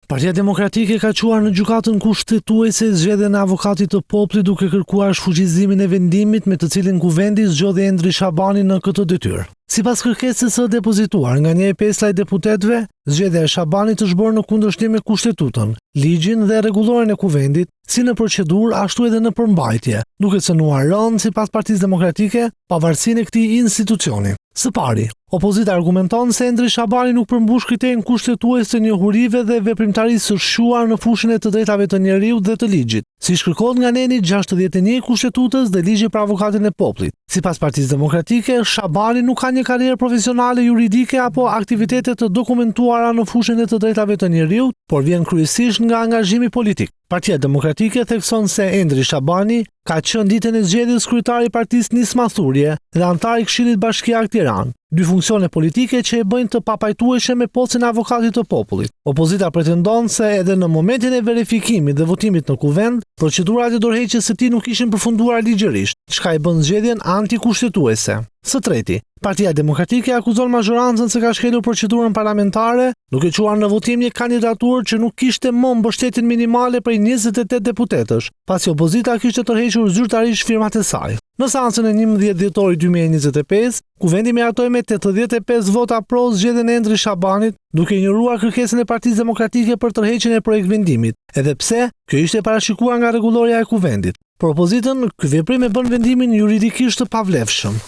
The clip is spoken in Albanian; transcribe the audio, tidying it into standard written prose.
Partia Demokratike ka quar në gjykatën kushtetuese zgjedhjen e avokatit të popullit duke kërkuar shfuqizimin e vendimit me të cilin kuvendi zgjodhi Endri Shabani në këtë detyrë. Sipas kërkesës së depozituar nga 1/5 e deputetëve, zgjedhja e Shabanit është bërë në kundërshtim me kushtetutën, ligjin dhe rregulloren e kuvendit, si në procedurë ashtu edhe në përmbajtje, duke cënuar rënd sipas Partisë Demokratike pavarësinë e këtij institucioni. Së pari, opozita argumenton se Endri Shabani nuk përmbush kriterin kushtetues të njohurive dhe veprimtarisë së shquar në fushën e të drejtave të njeriut dhe të ligjit, siç kërkohet nga neni 61 i kushtetutës dhe ligji për avokatin e popullit. Sipas Partisë Demokratike, Shabani nuk ka një karrierë profesionale juridike apo aktivitete të dokumentuara në fushën e të drejtave të njeriut, por vjen kryesisht nga angazhimi politik. Partia Demokratike thekson se Endri Shabani ka qenë ditën e zgjedhjes kryetari i partisë Nisma Thurje dhe antar i Këshillit Bashkiak Tiranë, dy funksione politike që e bëjnë të papajtueshme me postin e avokatit të popullit. Opozita pretendon se edhe në momentin e verifikimit dhe votimit në kuvend, procedurat e dorëheqjes së tij nuk ishin përfunduar ligjërisht, çka i bën zgjedhjen antikushtetuese. Së treti, Partia Demokratike akuzon mazhorancën se ka shkelur procedurën parlamentare, duke quar në votim një kandidaturë që nuk kishte më mbështetjen minimale prej 28 deputetësh, pasi opozita kishte tërhequr zyrtarisht firmat e saj. Në seancën e 11 dhjetorit 2025, kuvendi meratoi me 85 vota pro zgjedhjen e Endri Shabanit, duke injoruar kërkesën e Partisë Demokratike për tërheqjen e projekt vendimit, edhe pse kjo ishte parashikuar nga rregulloria e kuvendit. Për opozitën, ky veprim e bën vendimin juridikisht të pavlefshëm.